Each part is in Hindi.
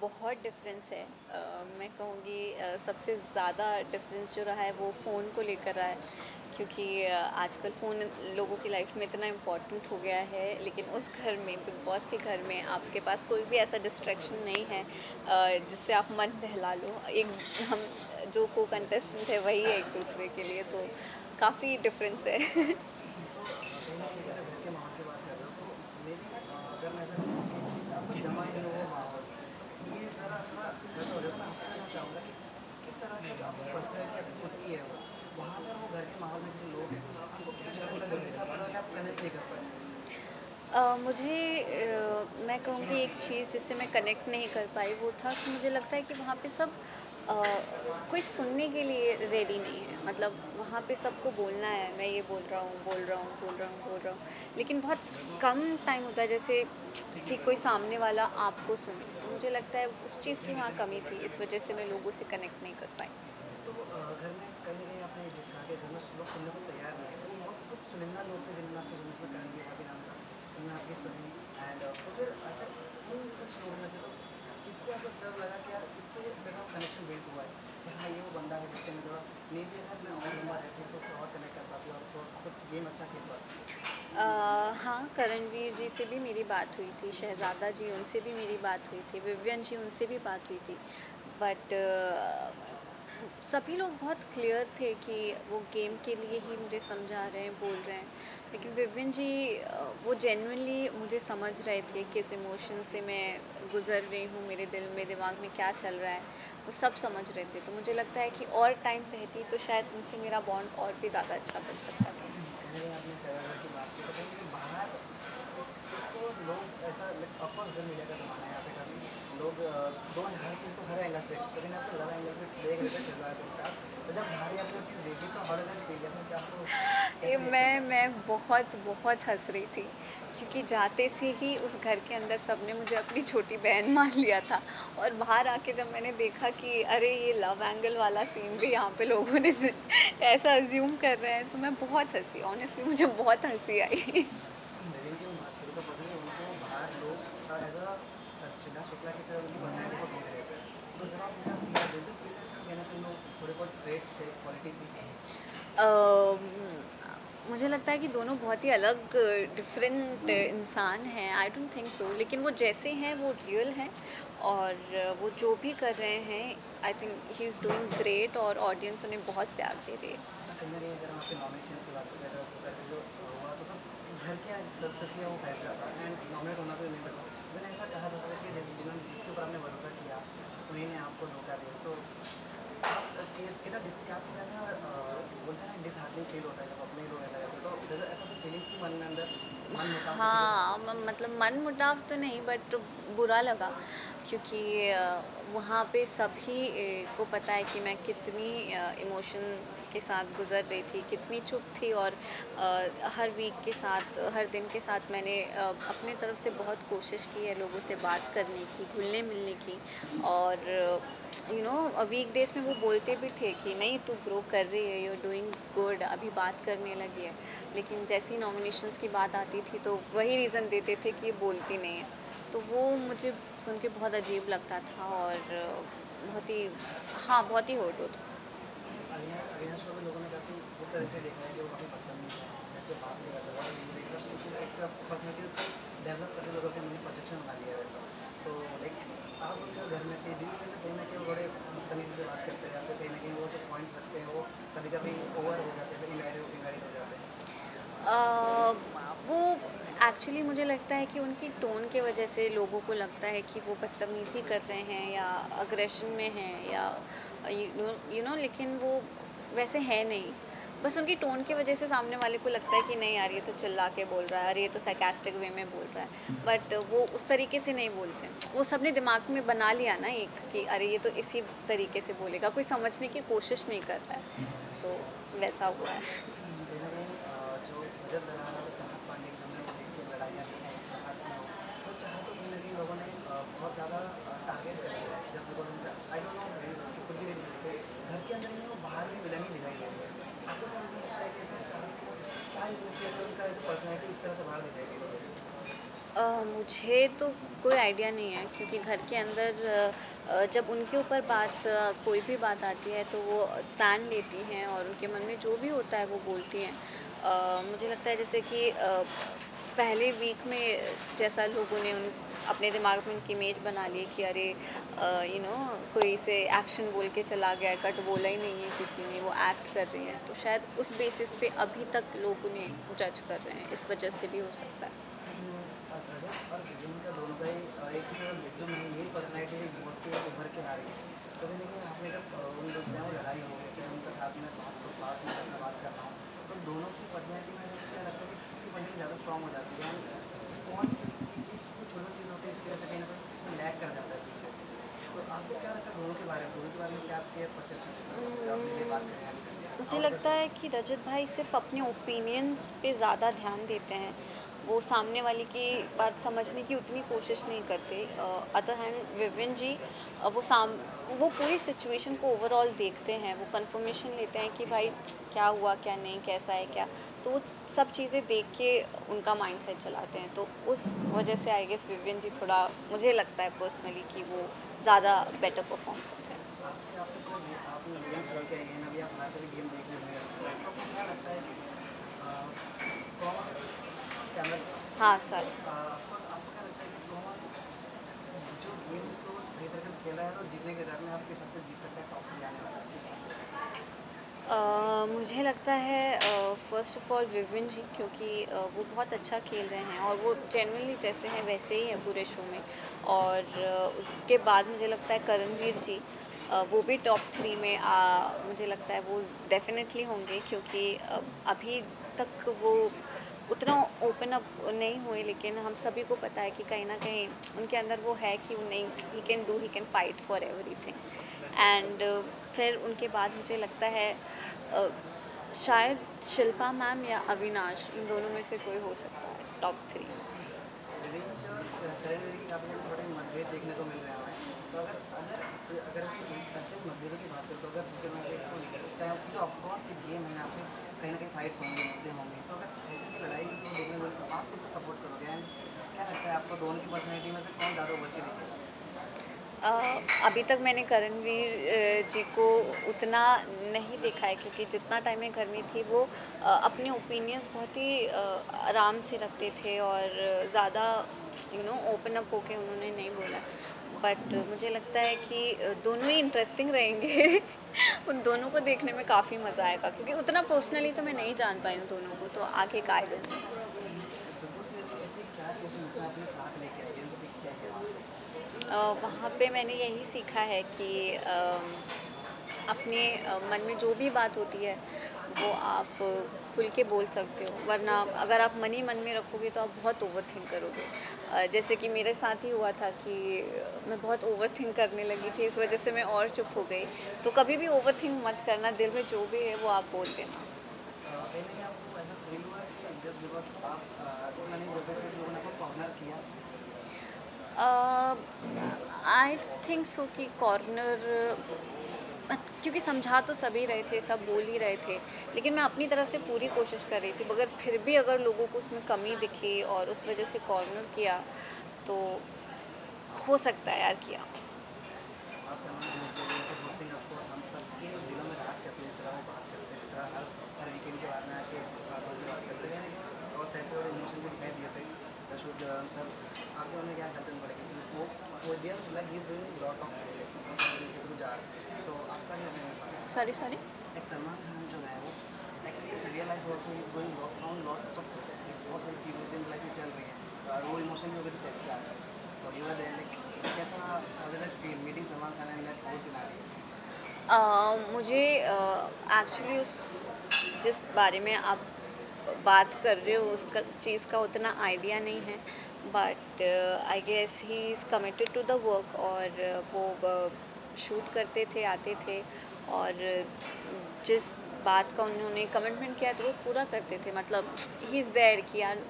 बहुत डिफरेंस है। मैं कहूँगी सबसे ज़्यादा डिफरेंस जो रहा है वो फ़ोन को लेकर रहा है, क्योंकि आजकल फ़ोन लोगों की लाइफ में इतना इम्पोर्टेंट हो गया है, लेकिन उस घर में, बिग बॉस के घर में, आपके पास कोई भी ऐसा डिस्ट्रैक्शन नहीं है जिससे आप मन बहला लो। एक हम जो को कंटेस्टेंट है वही है एक दूसरे के लिए, तो काफ़ी डिफरेंस है। कहीं न कहीं अगर घर के माहौल की बात कर रहे हो तो मेबी अगर मैं ऐसा कहूँ कि आपको जमा नहीं हो वो माहौल, तो ये ज़रा थोड़ा वैसा हो जाता है। मैं आपसे जानना चाहूँगा कि किस तरह की जो आपकी पर्सनैलिटी आपकी खुद की है वो, वहाँ पर वो घर के माहौल में जैसे लोग हैं, आपको क्या चीज़ ऐसा लगा जिससे आपको लगा कि आप कनेक्ट नहीं कर पाए? मुझे मैं कहूँगी एक चीज़ जिससे मैं कनेक्ट नहीं कर पाई वो था कि मुझे लगता है कि वहाँ पे सब अ, कोई सुनने के लिए रेडी नहीं है। मतलब वहाँ पे सबको बोलना है, मैं ये बोल रहा हूँ, बोल रहा हूँ, बोल रहा हूँ, बोल रहा हूँ, लेकिन बहुत कम टाइम होता है जैसे कि कोई सामने वाला आपको सुने। तो मुझे लगता है उस चीज़ की वहाँ कमी थी, इस वजह से मैं लोगों से कनेक्ट नहीं कर पाई। तो घर में कहीं न कहीं आपने जिस कहा कि घर में लोग सुनने को तैयार नहीं है, तो बहुत कुछ चुनिंदा लोग थे जिनमें आपके जुम्मन में करण भी था, भी नाम था, इनमें आपकी सभी एंड तो फिर ऐसे इन कुछ लोगों में से तो किससे आपको डर लगा कि यार इससे मेरा कनेक्शन बिल्ड हुआ है कि हाँ, ये वो बंदा है जिससे मैं थोड़ा मेबी अगर मैं और लंबा रहती तो उससे और कनेक्ट कर पाती और तो कुछ गेम अच्छा खेल पाती? हाँ, करणवीर जी से भी मेरी बात हुई थी, शहज़ादा जी उनसे भी मेरी बात हुई थी, विवियन जी उनसे भी बात हुई थी। बट सभी लोग बहुत क्लियर थे कि वो गेम के लिए ही मुझे समझा रहे हैं, बोल रहे हैं। लेकिन विवियन जी वो जेन्युइनली मुझे समझ रहे थे किस इमोशन से मैं गुज़र रही हूँ, मेरे दिल में, दिमाग में क्या चल रहा है, वो सब समझ रहे थे। तो मुझे लगता है कि और टाइम रहती तो शायद उनसे मेरा बॉन्ड और भी ज़्यादा अच्छा बन सकता था। कहीं न कहीं आपने शहज़ादा की बात की, तो कहीं न कहीं बाहर एक इसको लोग ऐसा like of course social media का ज़माना है, यहाँ पे काफ़ी लोग दो हर चीज़ को हर एंगल से देखते हैं। तो कहीं आपने लव एंगल भी देख रहे थे शहज़ादे के साथ, तो जब बाहर आपने वो चीज़ देखी तो हाउ डज़ इट फील? जैसे कि आपको ये कैसा रिएक्शन था? मैं बहुत हँस रही थी, क्योंकि जाते से ही उस घर के अंदर सबने मुझे अपनी छोटी बहन मान लिया था, और बाहर आके जब मैंने देखा कि अरे ये लव एंगल वाला सीन भी यहाँ पे लोगों ने ऐसा अज्यूम कर रहे हैं, तो मैं बहुत हँसी, ऑनेस्टली मुझे बहुत हँसी आई। मेरी उनकी मैं बात करूँ तो पर्सनली उनको बाहर लोग एज़ अ श्रद्धा शुक्ला की तरह उनकी पर्सनैलिटी को देख रहे थे। तो जब आप जब दिया मुझे फील हुआ कि कहीं न कहीं वो थोड़े बहुत ट्रेट्स थे, क्वालिटी थी। अम, मुझे लगता है कि दोनों बहुत ही अलग डिफरेंट इंसान हैं, आई डोंट थिंक सो, लेकिन वो जैसे हैं वो रियल हैं, और वो जो भी कर रहे हैं I think he is doing great, और ऑडियंस उन्हें बहुत प्यार दे रही है। कहीं न कहीं अगर हम आपके नॉमिनेशंस की बात करें तो ऊपर से जो हुआ तो सब घर के सदस्य का वो फैसला था एंड नॉमिनेट होना तो नहीं था। मैंने ऐसा कहा था कि जिसके ऊपर आपने भरोसा किया, उन्हीं ने आपको धोखा दिया। तो आप कितना आपको कैसा बोलते हैं ना डिसहार्टनिंग फील होता है जब अपने ही लोग ऐसा करते हैं, तो जैसे ऐसा कोई फीलिंग्स थी मन में अंदर, मन मुटाव किसी के साथ? हाँ, मतलब मनमुटाव तो नहीं, बट बुरा लगा, क्योंकि वहाँ पे सभी को पता है कि मैं कितनी इमोशन के साथ गुज़र रही थी, कितनी चुप थी, और हर वीक के साथ, हर दिन के साथ मैंने अपने तरफ से बहुत कोशिश की है लोगों से बात करने की, घुलने-मिलने की, और वीकडेज़ में वो बोलते भी थे कि नहीं, तू ग्रो कर रही है, यू आर डूइंग गुड, अभी बात करने लगी है। लेकिन जैसे ही नॉमिनेशंस की बात आती थी तो वही रीज़न देते थे कि ये बोलती नहीं है। तो वो मुझे सुन के बहुत अजीब लगता था, और बहुत ही, हाँ, बहुत ही हर्ट होता था। अविनाश को भी लोगों ने काफ़ी उस तरह से देखा है कि वो काफ़ी बदतमीज़ है, घर से बात नहीं करता था। ये देख रहा हूँ एक पर्सनैलिटी उसकी डेवलप करते लोगों के मैंने परसेप्शन बना लिया है वैसा। तो लाइक आप उनके घर में थे, डू यू फील सही में कि वो बड़े बदतमीज़ी से बात करते हैं या फिर कहीं न कहीं वो जो पॉइंट्स रखते हैं वो कभी-कभी ओवर हो जाते हैं, फिर इनवैलिड हो जाते हैं? वो एक्चुअली मुझे लगता है कि उनकी टोन की वजह से लोगों को लगता है कि वो बदतमीज़ी कर रहे हैं या अग्रेशन में हैं, या लेकिन वो वैसे है नहीं। बस उनकी टोन की वजह से सामने वाले को लगता है कि नहीं यार, ये तो चिल्ला के बोल रहा है, अरे ये तो sarcastic वे में बोल रहा है। बट वो उस तरीके से नहीं बोलते। वो सबने दिमाग में बना लिया ना एक कि अरे ये तो इसी तरीके से बोलेगा, कोई समझने की कोशिश नहीं कर रहा है। तो वैसा हुआ है। कहीं न कहीं जो रजत दलाल और चाहत पांडे की हमने वो देख के लड़ाइयाँ दिखाई चाहत में हो, तो चाहत को कहीं न कहीं लोगों ने बहुत ज़्यादा टारगेट कर दिया है जस्ट बिकॉज़ उनका आई डोंट नो कुछ भी रीज़न हो, घर के अंदर ही नहीं वो बाहर भी विलन ही दिखाई दे रही है। आपको क्या रीज़न लगता है कि ऐसा चाहत को क्या रीज़न इसकी वजह से उनका ऐसे पर्सनैलिटी इस तरह से बाहर दिखाई दे रही है? मुझे तो कोई आइडिया नहीं है, क्योंकि घर के अंदर जब उनके ऊपर कोई भी बात आती है तो वो स्टैंड लेती हैं और उनके मन में जो भी होता है वो बोलती हैं। मुझे लगता है जैसे कि पहले वीक में जैसा लोगों ने उन अपने दिमाग में उनकी इमेज बना ली कि अरे कोई से एक्शन बोल के चला गया, कट बोला ही नहीं है किसी ने, वो एक्ट कर रही है, तो शायद उस बेसिस पे अभी तक लोग उन्हें जज कर रहे हैं, इस वजह से भी हो सकता है। लेकिन रजत और विजन का दोनों का ही एक ही जो मेन पर्सनैलिटी थी बॉस की एक उभर के आ रही है। तो कहीं ना कहीं आपने जब उन लोग चाहे वो लड़ाई हो चाहे उनका साथ में बात में करना बात करना हो, तो दोनों की पर्सनैलिटी में क्या लगता है कि किसकी पर्सनैलिटी ज़्यादा स्ट्रॉन्ग हो जाती है, यानी कौन किस चीज़ की कुछ छोटी चीज़ होती है इसकी वजह से कहीं ना कहीं लैग कर जाता है पीछे। तो आपको क्या लगता है दोनों के बारे में, दोनों के बारे में क्या आपके परसेप्शन है जब आपने ये बात करें मुझे आउट द लगता शो? है कि रजत भाई सिर्फ अपने ओपिनियंस पे ज़्यादा ध्यान देते हैं। वो सामने वाले की बात समझने की उतनी कोशिश नहीं करते। अदर हैंड विविन जी, वो पूरी सिचुएशन को ओवरऑल देखते हैं, वो कंफर्मेशन लेते हैं कि भाई क्या हुआ, क्या नहीं, कैसा है, क्या। तो वो सब चीज़ें देख के उनका माइंडसेट चलाते हैं, तो उस वजह से आई गेस विविन जी थोड़ा, मुझे लगता है पर्सनली कि वो ज़्यादा बेटर परफॉर्म करते हैं। आपके आपने पूरा आपने गेम खेल के आई हैं, अभी आप हमारे से भी गेम देखने हुए हैं, तो आपको क्या लगता है कि कौन कैमरा हाँ सर। ऑफकोर्स आपको क्या लगता है कि कौन जो गेम को सही तरीके से खेला है और जीतने के डर में आपके हिसाब से जीत सकता है टॉप थ्री आने वाला है आपके हिसाब से? मुझे लगता है फ़र्स्ट ऑफ़ ऑल विविन जी, क्योंकि वो बहुत अच्छा खेल रहे हैं और वो जेन्युइनली जैसे हैं वैसे ही हैं पूरे शो में। और उसके बाद मुझे लगता है करणवीर जी, वो भी टॉप थ्री में मुझे लगता है वो डेफिनेटली होंगे, क्योंकि अभी तक वो उतना ओपन अप नहीं हुए, लेकिन हम सभी को पता है कि कहीं ना कहीं उनके अंदर वो है कि वो नहीं, he can fight for everything. And फिर उनके बाद मुझे लगता है अ, शायद शिल्पा मैम या अविनाश, इन दोनों में से कोई हो सकता है टॉप थ्री। रिवेंज और करण वीर की काफ़ी ज़्यादा थोड़े मतभेद देखने को मिल रहे हैं हमें, तो अगर अगर ऐसे मतभेदों की बात करें तो अगर फ्यूचर में ऐसे को लेकर चाहे आपकी जो ऑफकोर्स एक गेम है यहाँ पे कहीं ना कहीं फाइट्स होंगे मुद्दे होंगे, तो अगर ऐसे की लड़ाई को देखने को मिले तो आप किसको सपोर्ट करोगे एंड क्या लगता है आपको दोनों की पर्सनैलिटी में से कौन ज़्यादा उभर के दिखेगा? अ, अभी तक मैंने करणवीर जी को उतना नहीं देखा है, क्योंकि जितना टाइम मैं घर में थी वो अपने ओपिनियंस बहुत ही आराम से रखते थे और ज़्यादा ओपन अप होके उन्होंने नहीं बोला। बट मुझे लगता है कि दोनों ही इंटरेस्टिंग रहेंगे। उन दोनों को देखने में काफ़ी मज़ा आएगा, क्योंकि उतना पर्सनली तो मैं नहीं जान पाई हूँ दोनों को, तो आगे का आई डोंट नो। बिल्कुल फिर ऐसी क्या चीज़ है जिसमें अपने साथ लेके आई है सीख के आई है वहाँ से? वहाँ पे मैंने यही सीखा है कि अपने मन में जो भी बात होती है वो आप खुल के बोल सकते हो, वरना अगर आप मन ही मन में रखोगे तो आप बहुत ओवर थिंक करोगे। जैसे कि मेरे साथ ही हुआ था कि मैं बहुत ओवर थिंक करने लगी थी, इस वजह से मैं और चुप हो गई। तो कभी भी ओवर थिंक मत करना, दिल में जो भी है वो आप बोल देना। कहीं ना कहीं आपको ऐसा फील हुआ कि जस्ट बिकॉज आप इतना नहीं बोल पाए इसलिए लोगों ने आपको कॉर्नर किया? आई थिंक सो कि कॉर्नर, क्योंकि समझा तो सभी रहे थे, सब बोल ही रहे थे, लेकिन मैं अपनी तरफ से पूरी कोशिश कर रही थी, मगर फिर भी अगर लोगों को उसमें कमी दिखी और उस वजह से कॉर्नर किया, तो हो सकता है यार किया। आप सलमान खान इसलिए भी उनकी होस्टिंग ऑफकोर्स हम सबके दिलों में राज करते हैं, जिस तरह वो बात करते हैं, जिस तरह हर हर वीकेंड के बाद में आके बातों से बात करते हैं, लेकिन और सेट पे बड़े इमोशन भी दिखाई दिए थे शूट के दौरान, तब आपके मन में क्या ख्याल पड़ेगा कि वो dear like he is doing lot of बहुत सारी चीज़ के थ्रू जा रहे हैं, सो आपका क्या कहना है इस बारे में? Sorry sorry. एक सलमान खान जो है वो actually real life also is going on lots of बहुत सारी चीज़ें जिन लाइफ में चल रही हैं और वो इमोशन भी वगैरह सेट पे आता है, तो यू आर देयर लाइक कैसा how did feel meeting Salman Khan in that whole scenario? मुझे एक्चुअली उस जिस बारे में आप बात कर रहे हो उसका चीज़ का उतना आइडिया नहीं है, but I guess he is committed to the work, और वो शूट करते थे, आते थे, और जिस बात का उन्होंने कमिटमेंट किया था वो पूरा करते थे। मतलब ही इज़ देयर कि यार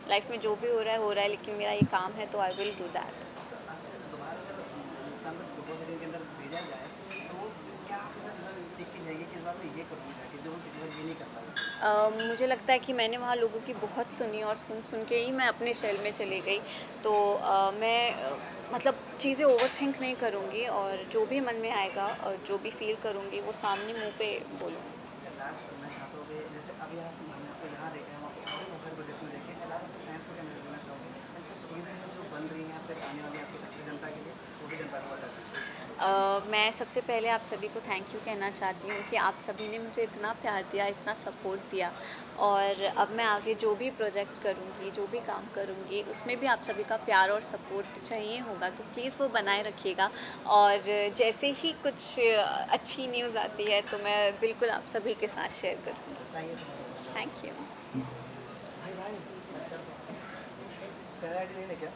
लाइफ में जो भी हो रहा है, लेकिन मेरा ये काम है तो आई विल डू दैट। तो अगर दोबारा अगर मुस्कान को बिग बॉस 18 के अंदर भेजा जाए तो वो क्या आप इस बार सीख के जाएगी कि इस बार मैं ये करूँगी जाके जो मैं पिछली बार ये नहीं कर पाई? मुझे लगता है कि मैंने वहाँ लोगों की बहुत सुनी और सुन के ही मैं अपने शेल में चली गई। तो मैं मतलब चीज़ें ओवरथिंक नहीं करूँगी और जो भी मन में आएगा और जो भी फ़ील करूँगी वो सामने मुँह पे बोलूँगी। लास्ट मैं चाहता हूँ कि जैसे अभी हमने आपको यहाँ देखा है, हम आपको और भी बहुत सारे प्रोजेक्ट्स में देखे हैं, लास्ट अपने फैंस को क्या मैसेज देना चाहोगे? एंड कुछ चीज़ें हैं जो बन रही हैं या फिर आने वाली आपकी तक जनता के लिए, वो भी जनता को बता दीजिए। मैं सबसे पहले आप सभी को थैंक यू कहना चाहती हूँ कि आप सभी ने मुझे इतना प्यार दिया, इतना सपोर्ट दिया और अब मैं आगे जो भी प्रोजेक्ट करूँगी, जो भी काम करूँगी, उसमें भी आप सभी का प्यार और सपोर्ट चाहिए होगा, तो प्लीज़ वो बनाए रखिएगा और जैसे ही कुछ अच्छी न्यूज़ आती है, तो मैं बिल्कुल आप सभी के साथ शेयर करूँगी। Thank you so much. Thank you. भाई भाई चेहरा आईडी ले ले क्या?